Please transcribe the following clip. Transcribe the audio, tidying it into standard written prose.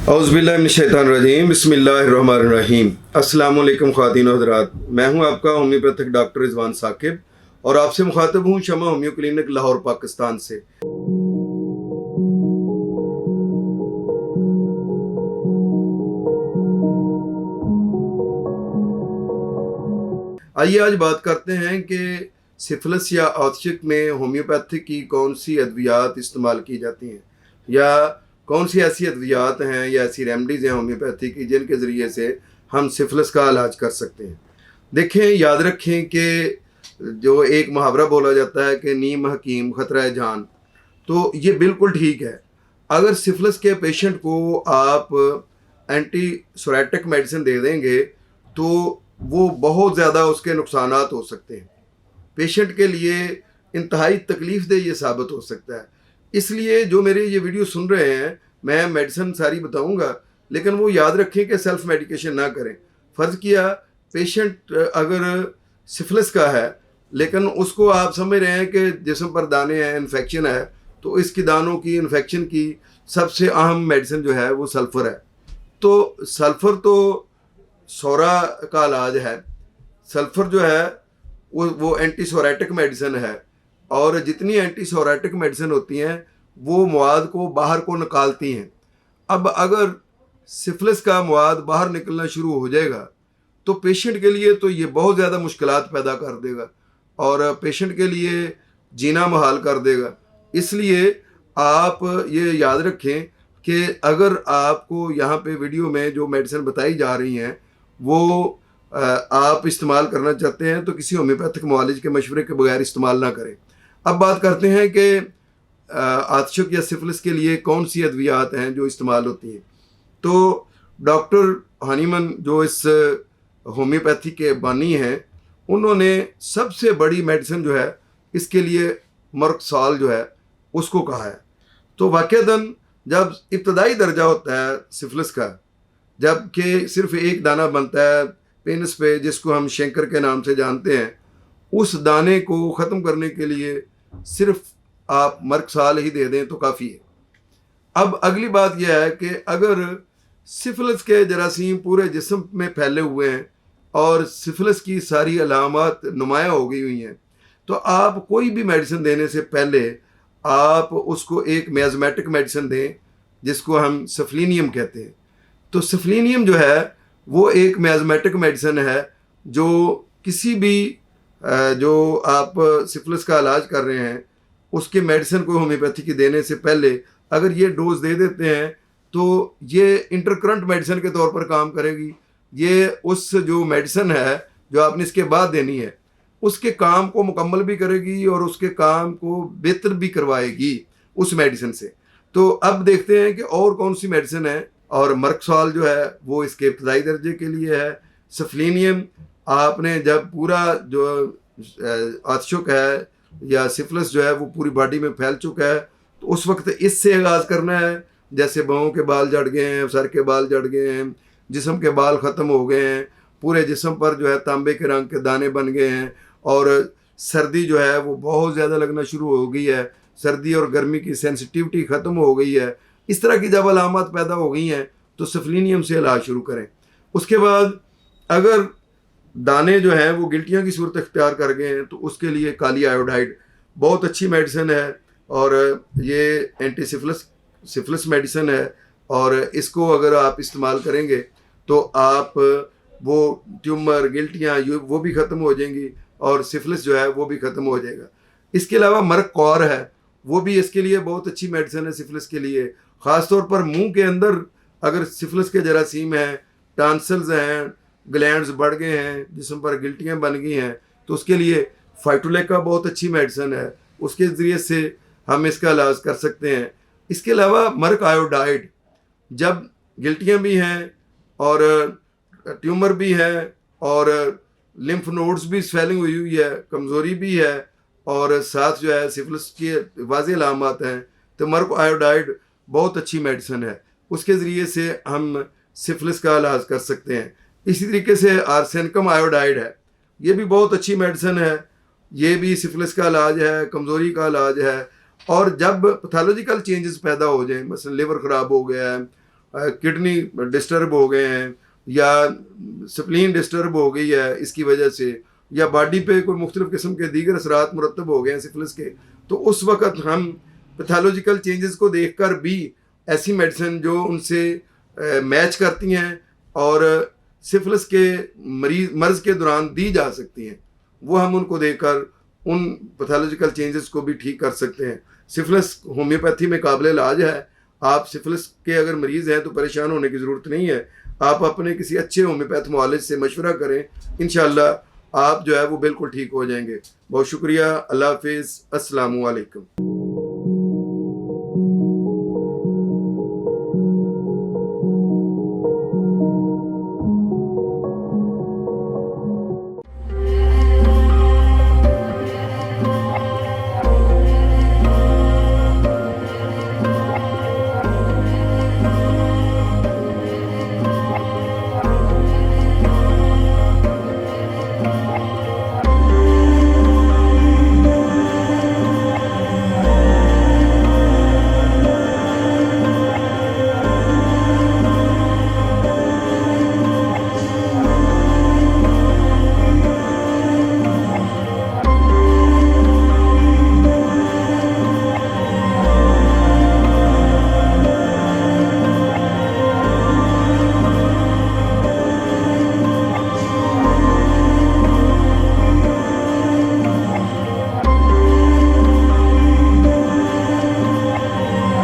औज़ुबिल्लाहिमिनश्शैतानिर्रजीम बिस्मिल्लाहिर्रहमानिर्रहीम। अस्सलाम वालेकुम ख़वातीन व हज़रात, मैं हूं आपका होम्योपैथिक डॉक्टर रिजवान साकिब और आपसे मुखातब हूं शमा होम्यो क्लिनिक लाहौर पाकिस्तान से। आइए आज बात करते हैं कि सिफिलिस या औचक में होम्योपैथी की कौन सी अद्वियात इस्तेमाल की जाती हैं या कौन सी ऐसी अद्वियात हैं या ऐसी रेमडीज़ हैं होम्योपैथी की जिनके ज़रिए से हम सिफिलिस का इलाज कर सकते हैं। देखें, याद रखें कि जो एक मुहावरा बोला जाता है कि नीम हकीम खतरा है जान, तो ये बिल्कुल ठीक है। अगर सिफिलिस के पेशेंट को आप एंटी सोरेटिक मेडिसिन दे देंगे तो वो बहुत ज़्यादा उसके नुकसानात हो सकते हैं। पेशेंट के लिए इंतहाई तकलीफ़देह ये साबित हो सकता है। इसलिए जो मेरे ये वीडियो सुन रहे हैं, मैं मेडिसिन सारी बताऊंगा, लेकिन वो याद रखें कि सेल्फ मेडिकेशन ना करें। फ़र्ज़ किया पेशेंट अगर सिफिलिस का है लेकिन उसको आप समझ रहे हैं कि जिस्म पर दाने हैं, इन्फेक्शन है, तो इसकी दानों की इन्फेक्शन की सबसे अहम मेडिसिन जो है वो सल्फ़र है। तो सल्फ़र तो सोरा का इलाज है। सल्फ़र जो है वो एंटीसोरेटिक मेडिसिन है और जितनी एंटीसोरेटिक मेडिसिन होती हैं वो मवाद को बाहर को निकालती हैं। अब अगर सिफिलिस का मवाद बाहर निकलना शुरू हो जाएगा तो पेशेंट के लिए तो ये बहुत ज़्यादा मुश्किलात पैदा कर देगा और पेशेंट के लिए जीना मुहाल कर देगा। इसलिए आप ये याद रखें कि अगर आपको यहाँ पे वीडियो में जो मेडिसिन बताई जा रही हैं वो आप इस्तेमाल करना चाहते हैं तो किसी होम्योपैथिक मुआलिज के मशवरे के बगैर इस्तेमाल ना करें। अब बात करते हैं कि आतशक या सिफिलिस के लिए कौन सी अद्वियात हैं जो इस्तेमाल होती हैं। तो डॉक्टर हनीमन जो इस होम्योपैथी के बानी हैं, उन्होंने सबसे बड़ी मेडिसिन जो है इसके लिए मर्कसाल जो है उसको कहा है। तो वाक़ईतन जब इब्तदाई दर्जा होता है सिफिलिस का, जबकि सिर्फ एक दाना बनता है पेनिस पे जिसको हम शेंकर के नाम से जानते हैं, उस दाने को ख़त्म करने के लिए सिर्फ आप मर्कसाल ही दे दें तो काफ़ी है। अब अगली बात यह है कि अगर सिफिलिस के जरासीम पूरे जिस्म में फैले हुए हैं और सिफिलिस की सारी अलामत नुमायाँ हो गई हुई हैं, तो आप कोई भी मेडिसिन देने से पहले आप उसको एक मियाज़मेटिक मेडिसिन दें जिसको हम सफलिनियम कहते हैं। तो सफलिनियम जो है वो एक मियाज़मेटिक मेडिसिन है जो किसी भी जो आप सिफिलिस का इलाज कर रहे हैं उसके मेडिसिन को होम्योपैथी की देने से पहले अगर ये डोज दे देते हैं तो ये इंटरकरंट मेडिसिन के तौर पर काम करेगी। ये उस जो मेडिसिन है जो आपने इसके बाद देनी है उसके काम को मुकम्मल भी करेगी और उसके काम को बेहतर भी करवाएगी उस मेडिसिन से। तो अब देखते हैं कि और कौन सी मेडिसिन है। और मर्कसाल जो है वो इसके इब्तदाई दर्जे के लिए है। सफलिनियम आपने जब पूरा जो आतशक है या सिफिलिस जो है वो पूरी बॉडी में फैल चुका है तो उस वक्त इससे आगाज़ करना है। जैसे बाहों के बाल झड़ गए हैं, सर के बाल झड़ गए हैं, जिस्म के बाल ख़त्म हो गए हैं, पूरे जिस्म पर जो है तांबे के रंग के दाने बन गए हैं और सर्दी जो है वो बहुत ज़्यादा लगना शुरू हो गई है, सर्दी और गर्मी की सेंसिटिविटी ख़त्म हो गई है, इस तरह की जब अलामत पैदा हो गई हैं तो सफलिनियम से इलाज शुरू करें। उसके बाद अगर दाने जो हैं वो गिल्टियाँ की सूरत इख्तियार कर गए हैं तो उसके लिए काली आयोडाइड बहुत अच्छी मेडिसिन है और ये एंटी सिफिलिस मेडिसिन है और इसको अगर आप इस्तेमाल करेंगे तो आप वो ट्यूमर गिल्टियाँ वो भी ख़त्म हो जाएंगी और सिफिलिस जो है वो भी ख़त्म हो जाएगा। इसके अलावा मर्क कौर है, वो भी इसके लिए बहुत अच्छी मेडिसिन है सिफिलिस के लिए। ख़ास तौर पर मुंह के अंदर अगर सिफिलिस के जरासीम हैं, टांसल्स हैं, ग्लैंड्स बढ़ गए हैं, जिस्म पर गिल्टियाँ बन गई हैं, तो उसके लिए फाइटोलेका बहुत अच्छी मेडिसिन है, उसके ज़रिए से हम इसका इलाज कर सकते हैं। इसके अलावा मर्क आयोडाइड, जब गिल्टियाँ भी हैं और ट्यूमर भी है और लिम्फ नोड्स भी स्वेलिंग हुई हुई है, कमज़ोरी भी है और साथ जो है सिफिलिस की वाज़ेह अलामत हैं, तो मर्क आयोडाइड बहुत अच्छी मेडिसिन है, उसके ज़रिए से हम सिफिलिस का इलाज कर सकते हैं। इसी तरीके से आर्सेनिकम आयोडाइड है, ये भी बहुत अच्छी मेडिसिन है, ये भी सिफिलिस का इलाज है, कमज़ोरी का इलाज है। और जब पैथोलॉजिकल चेंजेस पैदा हो जाएं, मसलन लिवर ख़राब हो गया है किडनी डिस्टर्ब हो गए हैं या स्प्लीन डिस्टर्ब हो गई है इसकी वजह से, या बॉडी पे कोई मुख्तलिफ किस्म के दीगर असरात मुरतब हो गए हैं सिफिलिस के, तो उस वक़्त हम पैथोलॉजिकल चेंजेस को देखकर भी ऐसी मेडिसिन जो उनसे मैच करती हैं और सिफिलिस के मर्ज़ के दौरान दी जा सकती हैं, वो हम उनको देकर उन पैथोलॉजिकल चेंजेस को भी ठीक कर सकते हैं। सिफिलिस होम्योपैथी में काबिल इलाज है। आप सिफिलिस के अगर मरीज़ हैं तो परेशान होने की ज़रूरत नहीं है। आप अपने किसी अच्छे होम्योपैथ मुआलिज से मशवरा करें, इंशाअल्लाह आप जो है वो बिल्कुल ठीक हो जाएंगे। बहुत शुक्रिया। अल्लाह हाफिज़। अस्सलामु अलैकुम।